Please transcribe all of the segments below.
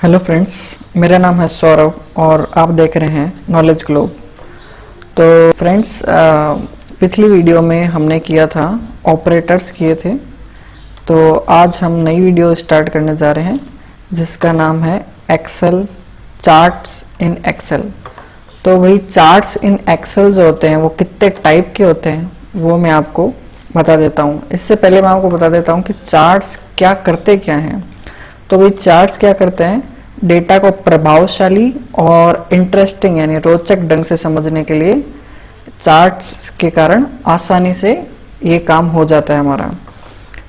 Hello friends, मेरा नाम है सौरभ और आप देख रहे हैं नॉलेज ग्लोब। तो फ्रेंड्स, पिछली वीडियो में हमने किया था ऑपरेटर्स किए थे। तो आज हम नई वीडियो स्टार्ट करने जा रहे हैं जिसका नाम है एक्सेल चार्ट्स इन एक्सेल। तो वही चार्ट्स इन एक्सेल जो होते हैं वो कितने टाइप के होते हैं वो मैं आपको बता देता हूँ। इससे पहले मैं आपको बता देता हूँ कि चार्ट्स क्या करते क्या हैं। तो वही चार्ट्स क्या करते हैं, डेटा को प्रभावशाली और इंटरेस्टिंग यानी रोचक ढंग से समझने के लिए चार्ट्स के कारण आसानी से ये काम हो जाता है हमारा।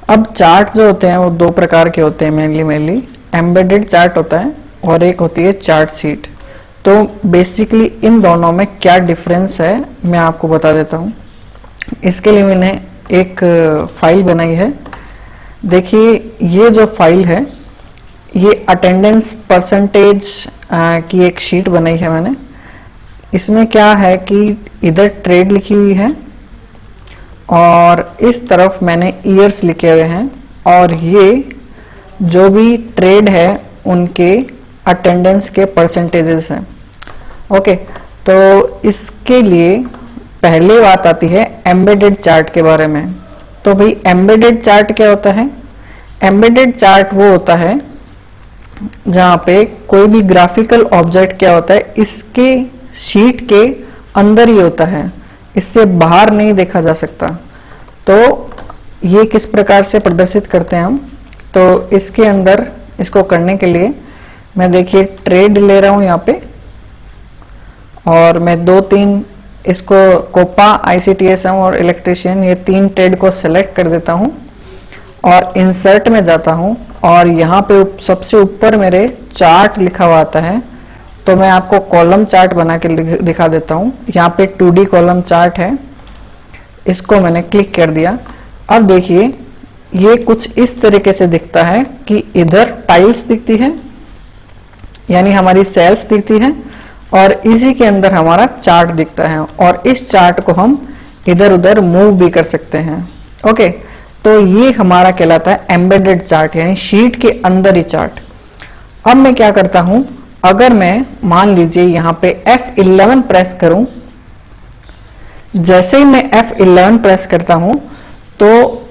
अब चार्ट जो होते हैं वो दो प्रकार के होते हैं मेनली एम्बेडेड चार्ट होता है और एक होती है चार्ट शीट। तो बेसिकली इन दोनों में क्या डिफरेंस है मैं आपको बता देता हूँ। इसके लिए मैंने एक फाइल बनाई है। देखिए, ये जो फाइल है ये अटेंडेंस परसेंटेज की एक शीट बनाई है मैंने। इसमें क्या है कि इधर ट्रेड लिखी हुई है और इस तरफ मैंने ईयर्स लिखे हुए हैं और ये जो भी ट्रेड है उनके अटेंडेंस के परसेंटेजेस हैं। ओके, तो इसके लिए पहले बात आती है एम्बेडेड चार्ट के बारे में। तो भाई एम्बेडेड चार्ट क्या होता है? एम्बेडेड चार्ट वो होता है जहाँ पे कोई भी ग्राफिकल ऑब्जेक्ट क्या होता है, इसके शीट के अंदर ही होता है, इससे बाहर नहीं देखा जा सकता। तो ये किस प्रकार से प्रदर्शित करते हैं हम, तो इसके अंदर इसको करने के लिए मैं देखिए ट्रेड ले रहा हूँ यहाँ पे और मैं दो तीन इसको कोपा, ICTSM और इलेक्ट्रीशियन ये तीन ट्रेड को सेलेक्ट कर देता हूँ और इंसर्ट में जाता हूँ और यहाँ पे सबसे ऊपर मेरे चार्ट लिखा हुआ आता है। तो मैं आपको कॉलम चार्ट बना के दिखा देता हूँ। यहाँ पे 2D कॉलम चार्ट है, इसको मैंने क्लिक कर दिया। अब देखिए ये कुछ इस तरीके से दिखता है कि इधर टाइल्स दिखती है यानी हमारी सेल्स दिखती है और इसी के अंदर हमारा चार्ट दिखता है और इस चार्ट को हम इधर उधर मूव भी कर सकते हैं। ओके, तो ये हमारा कहलाता है एम्बेडेड चार्ट यानी शीट के अंदर ही चार्ट। अब मैं क्या करता हूं, अगर मैं मान लीजिए यहाँ पे F11 प्रेस करूं, जैसे ही मैं F11 प्रेस करता हूं तो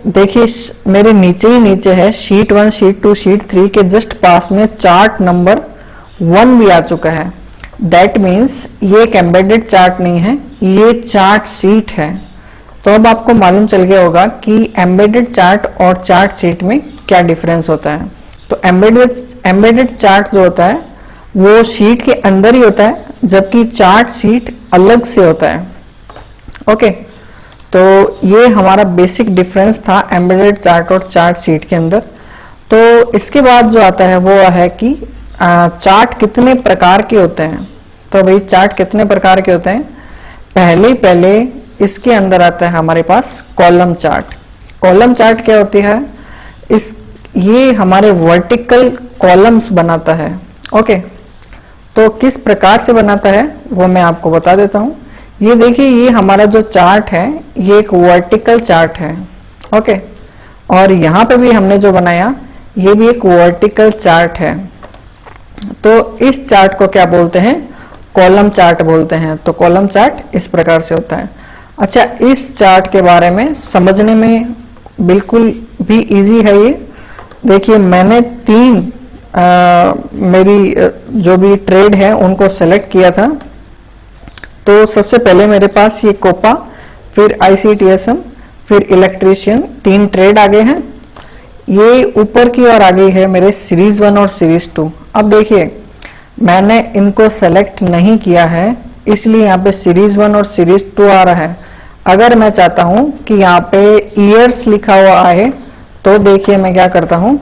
देखिए मेरे नीचे ही नीचे है शीट 1, शीट 2, शीट 3 के जस्ट पास में चार्ट नंबर 1 भी आ चुका है। दैट मीन्स ये एक एम्बेडेड चार्ट नहीं है, ये चार्ट शीट है। तो अब आपको मालूम चल गया होगा कि एम्बेडेड चार्ट और चार्ट शीट में क्या डिफरेंस होता है। तो एम्बेडेड चार्ट जो होता है वो शीट के अंदर ही होता है जबकि चार्ट शीट अलग से होता है। ओके, तो ये हमारा बेसिक डिफरेंस था एम्बेडेड चार्ट और चार्ट शीट के अंदर। तो इसके बाद जो आता है वो है कि चार्ट कितने प्रकार के होते हैं। तो भाई चार्ट कितने प्रकार के होते हैं, पहले इसके अंदर आता है हमारे पास कॉलम चार्ट। कॉलम चार्ट क्या होती है, ये हमारे वर्टिकल कॉलम्स बनाता है। ओके, तो किस प्रकार से बनाता है वो मैं आपको बता देता हूँ। ये देखिए, ये हमारा जो चार्ट है ये एक वर्टिकल चार्ट है। ओके, और यहाँ पे भी हमने जो बनाया ये भी एक वर्टिकल चार्ट है। तो इस चार्ट को क्या बोलते हैं, कॉलम चार्ट बोलते हैं। तो कॉलम चार्ट इस प्रकार से होता है। अच्छा, इस चार्ट के बारे में समझने में बिल्कुल भी इजी है ये। देखिए मैंने मेरी जो भी ट्रेड है उनको सेलेक्ट किया था। तो सबसे पहले मेरे पास ये कोपा, फिर ICTSM, फिर इलेक्ट्रीशियन, 3 ट्रेड आ गए हैं। ये ऊपर की ओर आ गई है मेरे सीरीज 1 और सीरीज 2। अब देखिए मैंने इनको सेलेक्ट नहीं किया है इसलिए यहाँ पे सीरीज 1 और सीरीज 2 आ रहा है। अगर मैं चाहता हूं कि यहाँ पे ईयर्स लिखा हुआ है तो देखिए मैं क्या करता हूं,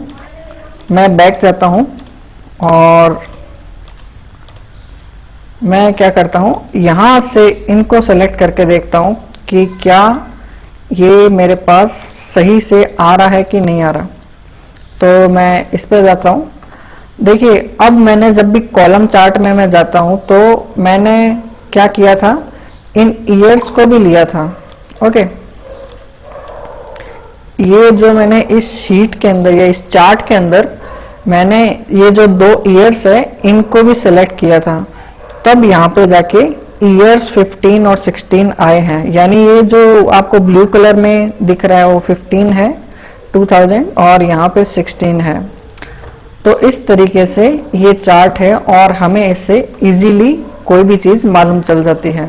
मैं बैठ जाता हूं और मैं क्या करता हूं, यहां से इनको सेलेक्ट करके देखता हूं कि क्या ये मेरे पास सही से आ रहा है कि नहीं आ रहा। तो मैं इस पर जाता हूं। देखिए अब मैंने जब भी कॉलम चार्ट में मैं जाता हूं तो मैंने क्या किया था, इन ईयर्स को भी लिया था। ओके, ये जो मैंने इस शीट के अंदर या इस चार्ट के अंदर मैंने ये जो 2 ईयर्स है इनको भी सिलेक्ट किया था, तब यहाँ पे जाके ईयर्स 15 और 16 आए हैं। यानी ये जो आपको ब्लू कलर में दिख रहा है वो 15 है 2000 और यहाँ पे 16 है। तो इस तरीके से ये चार्ट है और हमें इससे इजीली कोई भी चीज मालूम चल जाती है।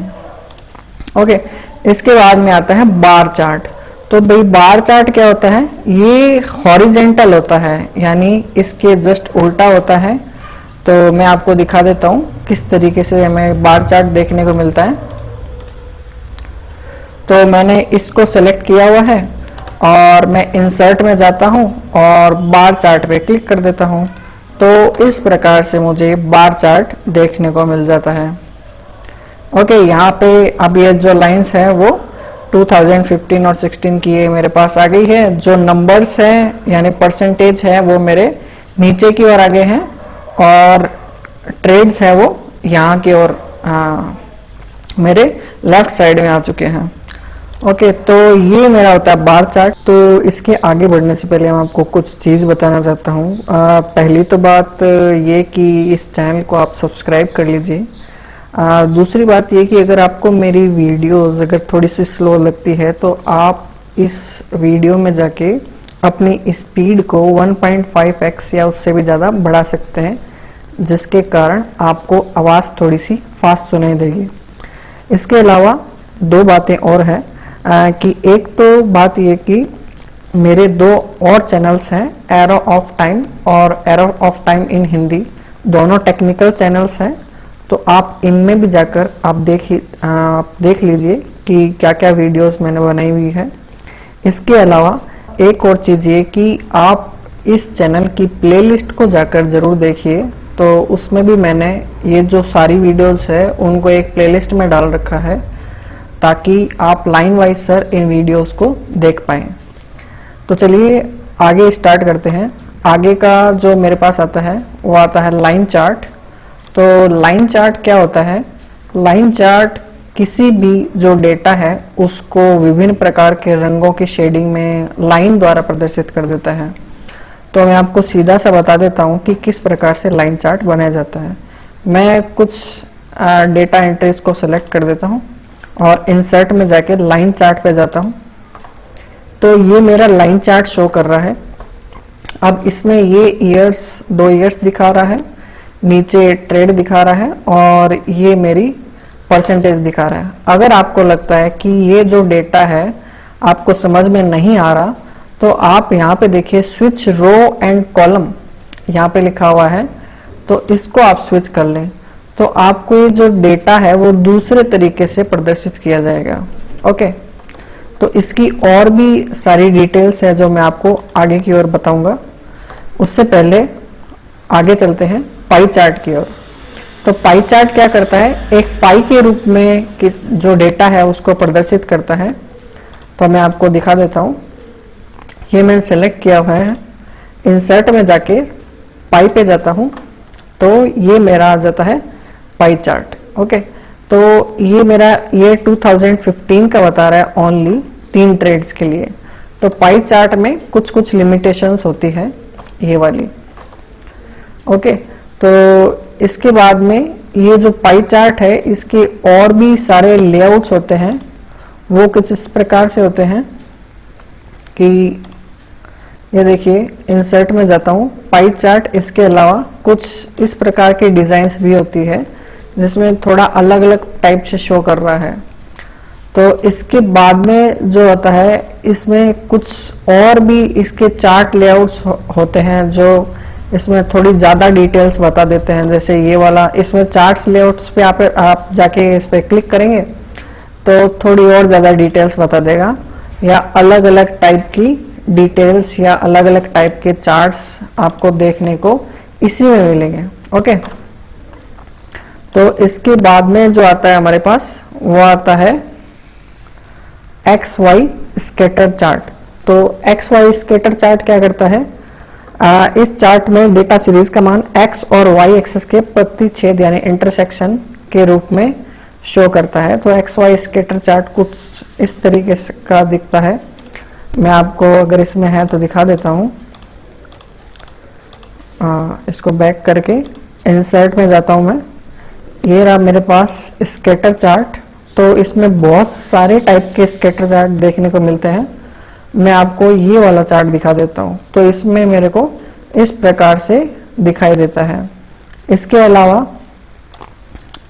ओके, इसके बाद में आता है बार चार्ट। तो भाई बार चार्ट क्या होता है? ये हॉरिजेंटल होता है, यानी इसके जस्ट उल्टा होता है। तो मैं आपको दिखा देता हूँ किस तरीके से हमें बार चार्ट देखने को मिलता है। तो मैंने इसको सेलेक्ट किया हुआ है और मैं इंसर्ट में जाता हूँ और बार चार्ट पे क्लिक कर देता हूँ। तो इस प्रकार से मुझे बार चार्ट देखने को मिल जाता है। ओके, यहाँ पे अब ये जो लाइंस है वो 2015 और 16 की ये मेरे पास आ गई है। जो नंबर्स हैं यानी परसेंटेज है वो मेरे नीचे की ओर आ गए हैं और ट्रेड्स है वो यहाँ की ओर मेरे लेफ्ट साइड में आ चुके हैं। ओके, तो ये मेरा होता है बार चार्ट। तो इसके आगे बढ़ने से पहले मैं आपको कुछ चीज़ बताना चाहता हूँ। पहली तो बात ये कि इस चैनल को आप सब्सक्राइब कर लीजिए। दूसरी बात ये कि अगर आपको मेरी वीडियोस अगर थोड़ी सी स्लो लगती है तो आप इस वीडियो में जाके अपनी स्पीड को 1.5x या उससे भी ज़्यादा बढ़ा सकते हैं, जिसके कारण आपको आवाज़ थोड़ी सी फास्ट सुनाई देगी। इसके अलावा 2 बातें और हैं कि एक तो बात ये कि मेरे 2 और चैनल्स हैं, एरो ऑफ टाइम और arrow of time in Hindi, दोनों टेक्निकल चैनल्स हैं। तो आप इनमें भी जाकर आप देख लीजिए कि क्या क्या वीडियोस मैंने बनाई हुई है। इसके अलावा एक और चीज़ ये कि आप इस चैनल की प्लेलिस्ट को जाकर ज़रूर देखिए। तो उसमें भी मैंने ये जो सारी वीडियोस है उनको एक प्लेलिस्ट में डाल रखा है ताकि आप लाइन वाइज सर इन वीडियोस को देख पाएँ। तो चलिए आगे स्टार्ट करते हैं। आगे का जो मेरे पास आता है वो आता है लाइन चार्ट। तो लाइन चार्ट क्या होता है? लाइन चार्ट किसी भी जो डेटा है उसको विभिन्न प्रकार के रंगों की शेडिंग में लाइन द्वारा प्रदर्शित कर देता है। तो मैं आपको सीधा सा बता देता हूँ कि किस प्रकार से लाइन चार्ट बनाया जाता है। मैं कुछ डेटा एंट्रीज को सेलेक्ट कर देता हूँ और इंसर्ट में जाके लाइन चार्ट पे जाता हूँ। तो ये मेरा लाइन चार्ट शो कर रहा है। अब इसमें ये ईयर्स 2 ईयर्स दिखा रहा है, नीचे ट्रेड दिखा रहा है और ये मेरी परसेंटेज दिखा रहा है। अगर आपको लगता है कि ये जो डेटा है आपको समझ में नहीं आ रहा तो आप यहाँ पे देखिए स्विच रो एंड कॉलम यहाँ पे लिखा हुआ है, तो इसको आप स्विच कर लें तो आपको ये जो डेटा है वो दूसरे तरीके से प्रदर्शित किया जाएगा। ओके, तो इसकी और भी सारी डिटेल्स है जो मैं आपको आगे की ओर बताऊंगा। उससे पहले आगे चलते हैं पाई चार्ट की ओर। तो पाई चार्ट क्या करता है? एक पाई के रूप में जो डेटा है उसको प्रदर्शित करता है। तो मैं आपको दिखा देता हूँ। ये मैंने सेलेक्ट किया हुआ है, इंसर्ट में जाके पाई पे जाता हूँ तो ये मेरा आ जाता है पाई चार्ट। ओके, तो ये मेरा ये 2015 का बता रहा है ओनली 3 ट्रेड्स के लिए। तो पाई चार्ट में कुछ कुछ लिमिटेशंस होती है ये वाली। ओके, तो इसके बाद में ये जो पाई चार्ट है इसके और भी सारे लेआउट्स होते हैं। वो कुछ इस प्रकार से होते हैं कि ये देखिए इंसर्ट में जाता हूँ पाई चार्ट। इसके अलावा कुछ इस प्रकार के डिजाइन्स भी होती है जिसमें थोड़ा अलग अलग टाइप से शो कर रहा है। तो इसके बाद में जो होता है इसमें कुछ और भी इसके चार्ट लेआउट्स होते हैं जो इसमें थोड़ी ज़्यादा डिटेल्स बता देते हैं। जैसे ये वाला, इसमें चार्ट्स लेआउट्स पे आप जाके इस पर क्लिक करेंगे तो थोड़ी और ज़्यादा डिटेल्स बता देगा, या अलग अलग टाइप की डिटेल्स या अलग अलग टाइप के चार्ट्स आपको देखने को इसी में मिलेंगे। ओके, तो इसके बाद में जो आता है हमारे पास वो आता है XY स्कैटर चार्ट। तो XY स्कैटर चार्ट क्या करता है? इस चार्ट में डेटा सीरीज का मान x और y एक्सिस के प्रतिच्छेद यानी इंटरसेक्शन के रूप में शो करता है। तो XY स्कैटर चार्ट कुछ इस तरीके का दिखता है। मैं आपको अगर इसमें है तो दिखा देता हूँ। इसको बैक करके इंसर्ट में जाता हूँ मैं। ये रहा मेरे पास स्कैटर चार्ट। तो इसमें बहुत सारे टाइप के स्कैटर चार्ट देखने को मिलते हैं। मैं आपको ये वाला चार्ट दिखा देता हूँ। तो इसमें मेरे को इस प्रकार से दिखाई देता है। इसके अलावा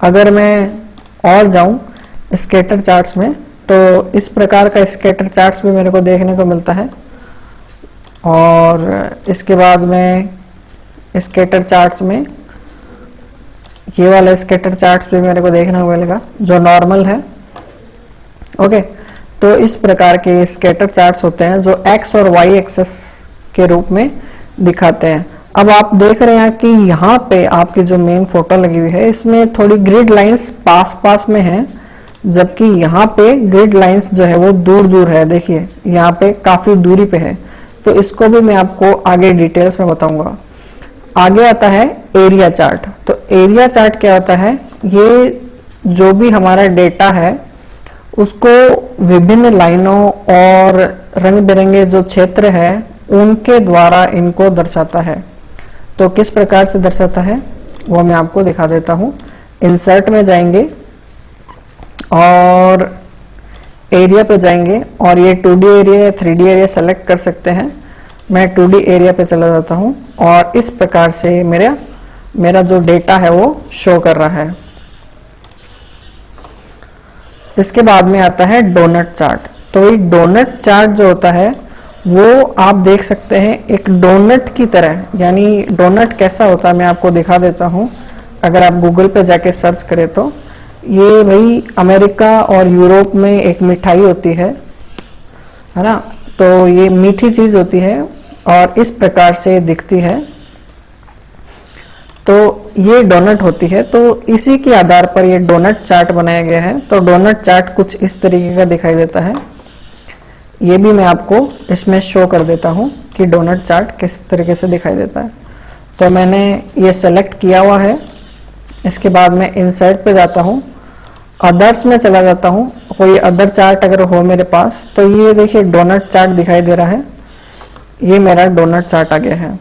अगर मैं और जाऊं स्कैटर चार्ट्स में, तो इस प्रकार का स्कैटर चार्ट्स भी मेरे को देखने को मिलता है। और इसके बाद में स्कैटर चार्ट्स में ये वाला स्कैटर चार्ट्स भी मेरे को देखने को मिलेगा जो नॉर्मल है। ओके, तो इस प्रकार के स्कैटर चार्ट्स होते हैं जो एक्स और वाई एक्सेस के रूप में दिखाते हैं। अब आप देख रहे हैं कि यहाँ पे आपकी जो मेन फोटो लगी हुई है इसमें थोड़ी ग्रिड लाइंस पास पास में है, जबकि यहाँ पे ग्रिड लाइंस जो है वो दूर दूर है। देखिए यहाँ पे काफी दूरी पे है। तो इसको भी मैं आपको आगे डिटेल्स में बताऊंगा। आगे आता है एरिया चार्ट। तो एरिया चार्ट क्या होता है, ये जो भी हमारा डेटा है उसको विभिन्न लाइनों और रंग बिरंगे जो क्षेत्र है उनके द्वारा इनको दर्शाता है। तो किस प्रकार से दर्शाता है वो मैं आपको दिखा देता हूँ। इंसर्ट में जाएंगे और एरिया पे जाएंगे और ये 2D एरिया या 3D एरिया सेलेक्ट कर सकते हैं। मैं 2D एरिया पे चला जाता हूँ और इस प्रकार से मेरा जो डेटा है वो शो कर रहा है। इसके बाद में आता है डोनट चार्ट। तो ये डोनट चार्ट जो होता है वो आप देख सकते हैं एक डोनट की तरह, यानी डोनट कैसा होता है मैं आपको दिखा देता हूँ। अगर आप गूगल पे जाके सर्च करें तो ये भाई अमेरिका और यूरोप में एक मिठाई होती है ना। तो ये मीठी चीज होती है और इस प्रकार से दिखती है। तो ये डोनट होती है। तो इसी के आधार पर ये डोनट चार्ट बनाया गया है। तो डोनट चार्ट कुछ इस तरीके का दिखाई देता है। ये भी मैं आपको इसमें शो कर देता हूँ कि डोनट चार्ट किस तरीके से दिखाई देता है। तो मैंने ये सेलेक्ट किया हुआ है। इसके बाद मैं इंसर्ट पे जाता हूँ, अदर्स में चला जाता हूँ। कोई अदर चार्ट अगर हो मेरे पास, तो ये देखिए डोनट चार्ट दिखाई दे रहा है। ये मेरा डोनट चार्ट आ गया है।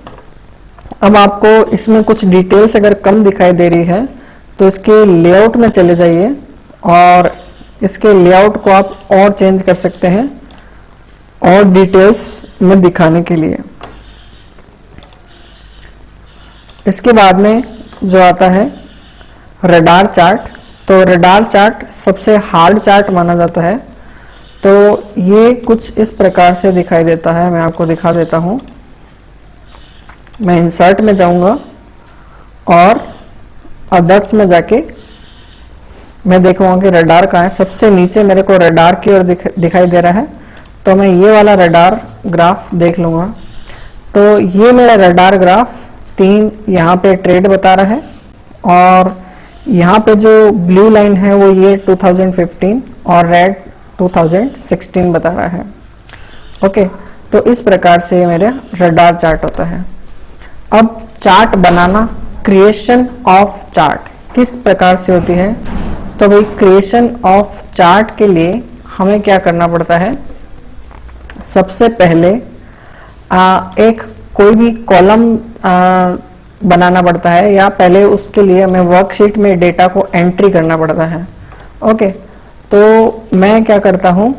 अब आपको इसमें कुछ डिटेल्स अगर कम दिखाई दे रही है तो इसके लेआउट में चले जाइए और इसके लेआउट को आप और चेंज कर सकते हैं और डिटेल्स में दिखाने के लिए। इसके बाद में जो आता है रडार चार्ट। तो रडार चार्ट सबसे हार्ड चार्ट माना जाता है। तो ये कुछ इस प्रकार से दिखाई देता है। मैं आपको दिखा देता हूँ। मैं इंसर्ट में जाऊंगा और अदर्स में जाके मैं देखूंगा कि रडार कहाँ है। सबसे नीचे मेरे को रडार की ओर दिखाई दे रहा है। तो मैं ये वाला रडार ग्राफ देख लूंगा। तो ये मेरा रडार ग्राफ 3 यहाँ पे ट्रेड बता रहा है और यहाँ पे जो ब्लू लाइन है वो ये 2015 और रेड 2016 बता रहा है। ओके, तो इस प्रकार से मेरा रडार चार्ट होता है। अब chart banana, creation of chart किस प्रकार से होती है। तो भाई क्रिएशन ऑफ चार्ट के लिए हमें क्या करना पड़ता है, सबसे पहले एक कोई भी कॉलम बनाना पड़ता है या पहले उसके लिए हमें वर्कशीट में डेटा को एंट्री करना पड़ता है। ओके, तो मैं क्या करता हूँ,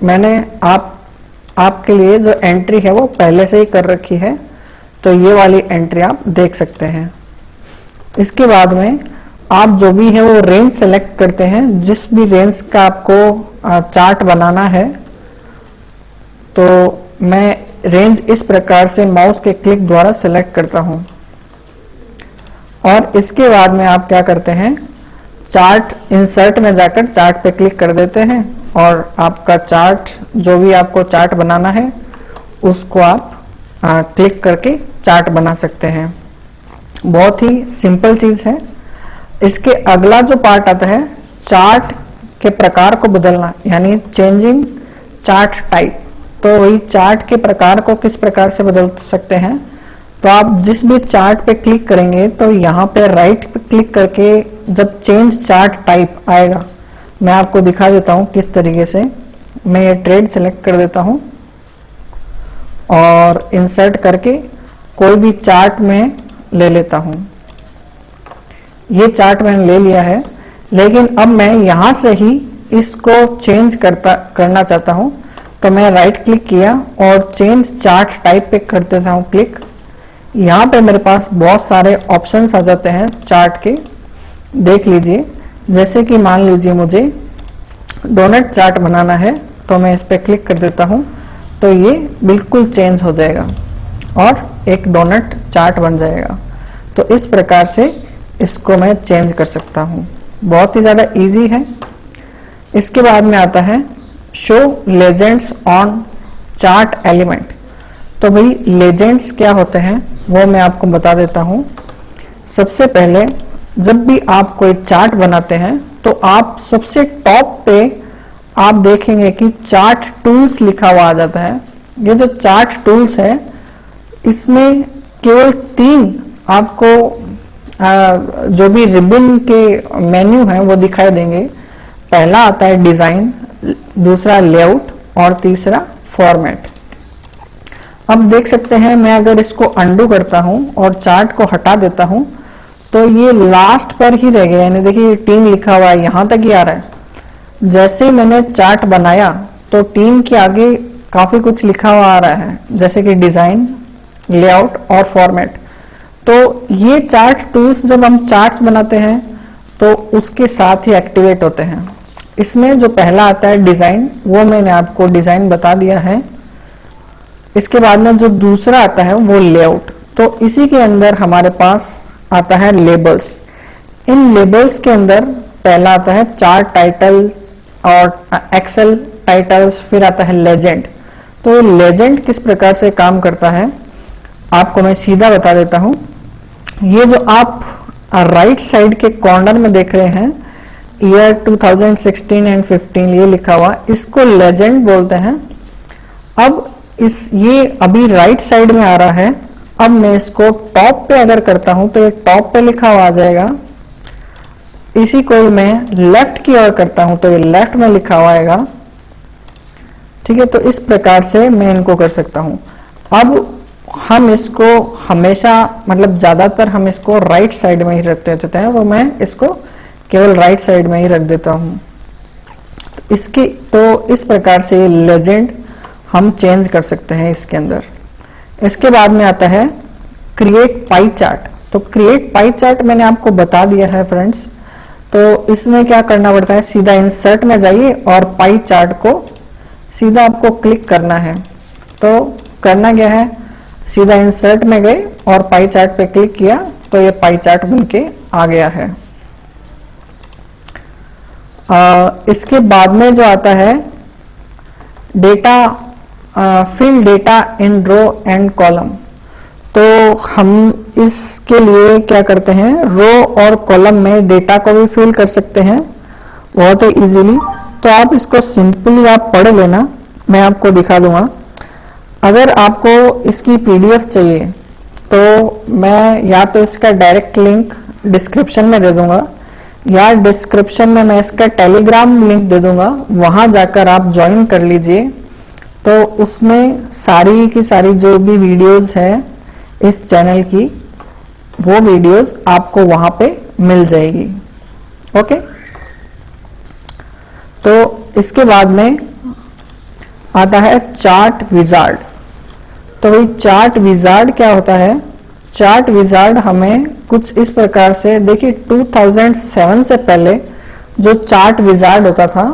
मैंने आपके लिए जो एंट्री है वो पहले से ही कर रखी है। तो ये वाली एंट्री आप देख सकते हैं। इसके बाद में आप जो भी है वो रेंज सेलेक्ट करते हैं। जिस भी रेंज का आपको चार्ट बनाना है, तो मैं रेंज इस प्रकार से माउस के क्लिक द्वारा सेलेक्ट करता हूं। और इसके बाद में आप क्या करते हैं, चार्ट इंसर्ट में जाकर चार्ट पे क्लिक कर देते हैं और आपका चार्ट, जो भी आपको चार्ट बनाना है उसको आप क्लिक करके चार्ट बना सकते हैं। बहुत ही सिंपल चीज है। इसके अगला जो पार्ट आता है चार्ट के प्रकार को बदलना, यानी चेंजिंग चार्ट टाइप। तो वही चार्ट के प्रकार को किस प्रकार से बदल सकते हैं। तो आप जिस भी चार्ट पे क्लिक करेंगे तो यहाँ पे राइट पे क्लिक करके जब चेंज चार्ट टाइप आएगा, मैं आपको दिखा देता हूँ किस तरीके से। मैं ये ट्रेड सेलेक्ट कर देता हूँ और इंसर्ट करके कोई भी चार्ट में ले लेता हूं। ये चार्ट मैंने ले लिया है, लेकिन अब मैं यहां से ही इसको चेंज करना चाहता हूं। तो मैं राइट क्लिक किया और चेंज चार्ट टाइप पे कर देता हूं क्लिक। यहाँ पे मेरे पास बहुत सारे ऑप्शंस आ जाते हैं चार्ट के, देख लीजिए। जैसे कि मान लीजिए मुझे डोनट चार्ट बनाना है, तो मैं इस पर क्लिक कर देता हूँ, तो ये बिल्कुल चेंज हो जाएगा और एक डोनट चार्ट बन जाएगा। तो इस प्रकार से इसको मैं चेंज कर सकता हूँ, बहुत ही ज़्यादा इजी है। इसके बाद में आता है show legends on chart element. तो भाई लेजेंड्स क्या होते हैं वो मैं आपको बता देता हूँ। सबसे पहले जब भी आप कोई चार्ट बनाते हैं तो आप सबसे टॉप पे आप देखेंगे कि चार्ट टूल्स लिखा हुआ आ जाता है। ये जो चार्ट टूल्स है इसमें केवल 3 आपको जो भी रिबन के मेन्यू हैं वो दिखाई देंगे। पहला आता है डिजाइन, दूसरा लेआउट और तीसरा फॉर्मेट। अब देख सकते हैं मैं अगर इसको अंडू करता हूं और चार्ट को हटा देता हूं तो ये लास्ट पर ही रह गया, यानी देखिए टीम लिखा हुआ है, यहां तक ही आ रहा है। जैसे मैंने चार्ट बनाया तो टीम के आगे काफी कुछ लिखा हुआ आ रहा है, जैसे कि डिजाइन, लेआउट और फॉर्मेट। तो ये चार्ट टूल्स जब हम चार्ट्स बनाते हैं तो उसके साथ ही एक्टिवेट होते हैं। इसमें जो पहला आता है डिजाइन, वो मैंने आपको डिजाइन बता दिया है। इसके बाद में जो दूसरा आता है वो लेआउट। तो इसी के अंदर हमारे पास आता है लेबल्स। इन लेबल्स के अंदर पहला आता है चार्ट टाइटल और एक्सेल टाइटल्स, फिर आता है लेजेंड। तो ये लेजेंड किस प्रकार से काम करता है आपको मैं सीधा बता देता हूं। ये जो आप राइट साइड के कॉर्नर में देख रहे हैं ईयर 2016 एंड 15 ये लिखा हुआ, इसको लेजेंड बोलते हैं। अब ये अभी राइट साइड में आ रहा है। अब मैं इसको टॉप पे अगर करता हूं तो ये टॉप पे लिखा हुआ आ जाएगा। इसी को मैं लेफ्ट की ओर करता हूं तो ये लेफ्ट में लिखा हुआ आएगा। ठीक है, तो इस प्रकार से मैं इनको कर सकता हूं। अब हम इसको हमेशा मतलब ज्यादातर हम इसको राइट साइड में ही रखते रहते हैं, तो मैं इसको केवल राइट साइड में ही रख देता हूं। तो इस प्रकार से लेजेंड हम चेंज कर सकते हैं इसके अंदर। इसके बाद में आता है क्रिएट पाई चार्ट। तो क्रिएट पाई चार्ट मैंने आपको बता दिया है फ्रेंड्स। तो इसमें क्या करना पड़ता है, सीधा इंसर्ट में जाइए और पाई चार्ट को सीधा आपको क्लिक करना है। तो करना क्या है, सीधा इंसर्ट में गए और पाई चार्ट पे क्लिक किया तो ये पाई चार्ट बनके आ गया है। इसके बाद में जो आता है data, fill data in row and column. तो हम इसके लिए क्या करते हैं, रो और कॉलम में डेटा को भी फिल कर सकते हैं बहुत ही इजीली। तो आप इसको सिंपली आप पढ़ लेना, मैं आपको दिखा दूंगा। अगर आपको इसकी पीडीएफ चाहिए तो मैं यहाँ पे इसका डायरेक्ट लिंक डिस्क्रिप्शन में दे दूंगा, या डिस्क्रिप्शन में मैं इसका टेलीग्राम लिंक दे दूंगा, वहां जाकर आप ज्वाइन कर लीजिए। तो उसमें सारी की सारी जो भी वीडियोस है इस चैनल की, वो वीडियोस आपको वहां पे मिल जाएगी। ओके, तो इसके बाद में आता है चार्ट विजार्ड। तो भाई चार्ट विजार्ड क्या होता है, चार्ट विजार्ड हमें कुछ इस प्रकार से, देखिए 2007 से पहले जो चार्ट विजार्ड होता था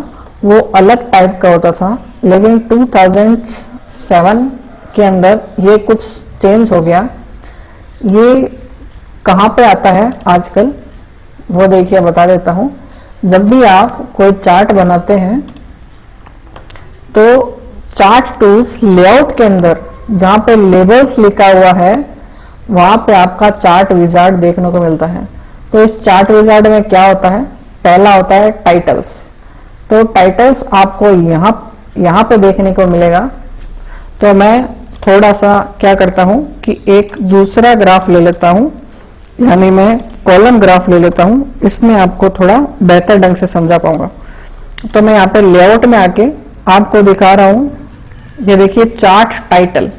वो अलग टाइप का होता था, लेकिन 2007 के अंदर ये कुछ चेंज हो गया। ये कहाँ पे आता है आजकल वो देखिए बता देता हूँ। जब भी आप कोई चार्ट बनाते हैं तो चार्ट टूल्स लेआउट के अंदर जहाँ पे लेबल्स लिखा हुआ है वहां पे आपका चार्ट विजार्ड देखने को मिलता है। तो इस चार्ट विजार्ड में क्या होता है, पहला होता है टाइटल्स। तो टाइटल्स आपको यहाँ पे देखने को मिलेगा। तो मैं थोड़ा सा क्या करता हूँ कि एक दूसरा ग्राफ ले लेता हूँ, यानी मैं कॉलम ग्राफ ले लेता हूँ, इसमें आपको थोड़ा बेहतर ढंग से समझा पाऊंगा। तो मैं यहाँ पे लेआउट में आके आपको दिखा रहा हूँ, ये देखिए चार्ट टाइटल।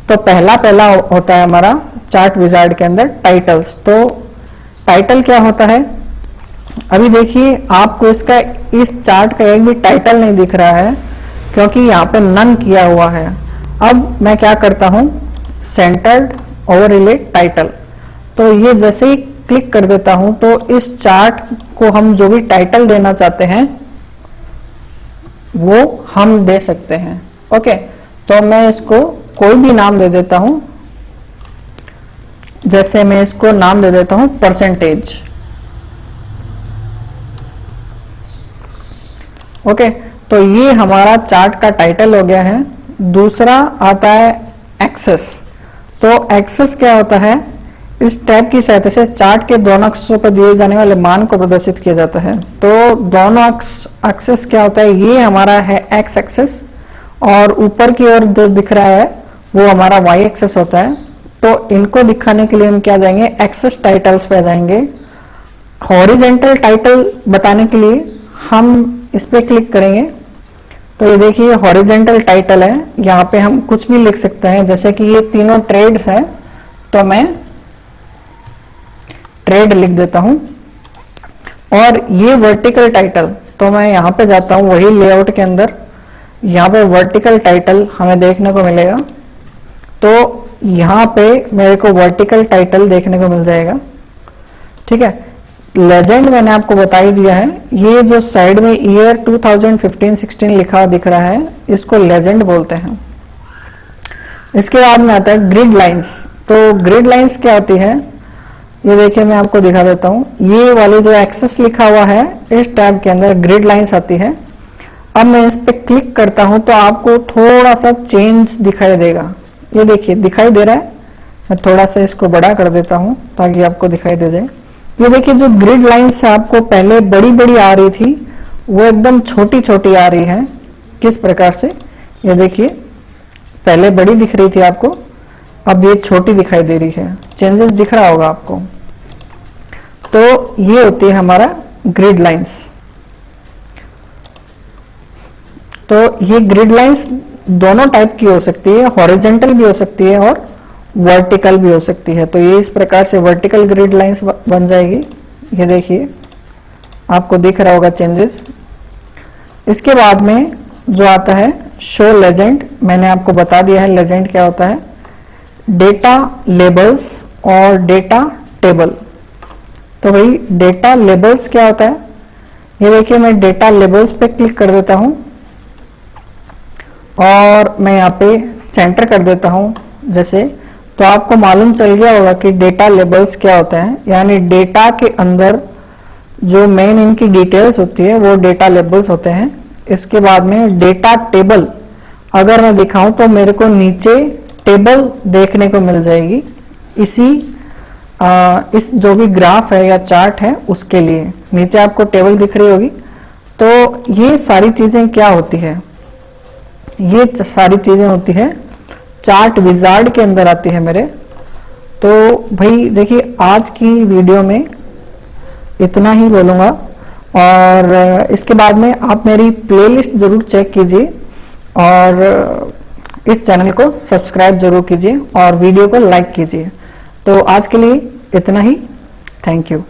तो पहला होता है हमारा चार्ट विजार्ड के अंदर टाइटल्स। तो टाइटल क्या होता है, अभी देखिए आपको इसका इस चार्ट का एक भी टाइटल नहीं दिख रहा है क्योंकि यहाँ पे नन किया हुआ है। अब मैं क्या करता हूँ, सेंटर्ड ओवरले टाइटल, तो ये जैसे ही क्लिक कर देता हूं तो इस चार्ट को हम जो भी टाइटल देना चाहते हैं वो हम दे सकते हैं। ओके, तो मैं इसको कोई भी नाम दे देता हूं, जैसे मैं इसको नाम दे देता हूं परसेंटेज। ओके, तो ये हमारा चार्ट का टाइटल हो गया है। दूसरा आता है एक्सेस। तो एक्सेस क्या होता है, इस टैब की सहायता से चार्ट के दोनों अक्षों पर दिए जाने वाले मान को प्रदर्शित किया जाता है। तो दोनों एक्सेस क्या होता है, ये हमारा है एक्स एक्सेस और ऊपर की ओर जो दिख रहा है वो हमारा वाई एक्सेस होता है। तो इनको दिखाने के लिए हम क्या जाएंगे, एक्सेस टाइटल्स पे जाएंगे। हॉरिजेंटल टाइटल बताने के लिए हम इस पे क्लिक करेंगे। तो ये देखिए हॉरिजेंटल टाइटल है, यहाँ पे हम कुछ भी लिख सकते हैं, जैसे कि ये तीनों ट्रेड्स है तो मैं ट्रेड लिख देता हूं। और ये वर्टिकल टाइटल, तो मैं यहां पे जाता हूं वही लेआउट के अंदर, यहां पे वर्टिकल टाइटल हमें देखने को मिलेगा। तो यहां पे मेरे को वर्टिकल टाइटल देखने को मिल जाएगा। ठीक है, लेजेंड मैंने आपको बता ही दिया है। ये जो साइड में ईयर 2015-16 लिखा दिख रहा है इसको लेजेंड बोलते हैं। इसके बाद में आता है ग्रिड लाइंस। तो ग्रिड लाइंस क्या होती है, ये देखिए मैं आपको दिखा देता हूँ। ये वाले जो एक्सेस लिखा हुआ है इस टैब के अंदर ग्रिड लाइंस आती है। अब मैं इस पे क्लिक करता हूँ तो आपको थोड़ा सा चेंज दिखाई देगा। ये देखिए दिखाई दे रहा है, मैं थोड़ा सा इसको बड़ा कर देता हूँ ताकि आपको दिखाई दे जाए। ये देखिए जो ग्रिड लाइंस आपको पहले बड़ी बड़ी आ रही थी वो एकदम छोटी छोटी आ रही है। किस प्रकार से, ये देखिए पहले बड़ी दिख रही थी आपको, अब ये छोटी दिखाई दे रही है। चेंजेस दिख रहा होगा आपको। तो ये होती है हमारा ग्रिड लाइंस। तो ये ग्रिड लाइंस दोनों टाइप की हो सकती है, हॉरिजेंटल भी हो सकती है और वर्टिकल भी हो सकती है। तो ये इस प्रकार से वर्टिकल ग्रिड लाइंस बन जाएगी। ये देखिए आपको दिख रहा होगा चेंजेस। इसके बाद में जो आता है शो लेजेंड, मैंने आपको बता दिया है लेजेंड क्या होता है। डेटा लेबल्स और डेटा टेबल। तो भाई डेटा लेबल्स क्या होता है, ये देखिए मैं डेटा लेबल्स पे क्लिक कर देता हूं और मैं यहाँ पे सेंटर कर देता हूं जैसे, तो आपको मालूम चल गया होगा कि डेटा लेबल्स क्या होते हैं। यानी डेटा के अंदर जो मेन इनकी डिटेल्स होती है वो डेटा लेबल्स होते हैं। इसके बाद में डेटा टेबल, अगर मैं दिखाऊं तो मेरे को नीचे टेबल देखने को मिल जाएगी। इस जो भी ग्राफ है या चार्ट है उसके लिए नीचे आपको टेबल दिख रही होगी। तो ये सारी चीजें क्या होती है, ये सारी चीजें होती है चार्ट विजार्ड के अंदर आती है मेरे। तो भाई देखिए आज की वीडियो में इतना ही बोलूँगा और इसके बाद में आप मेरी प्लेलिस्ट जरूर चेक कीजिए और इस चैनल को सब्सक्राइब जरूर कीजिए और वीडियो को लाइक कीजिए। तो आज के लिए इतना ही, थैंक यू।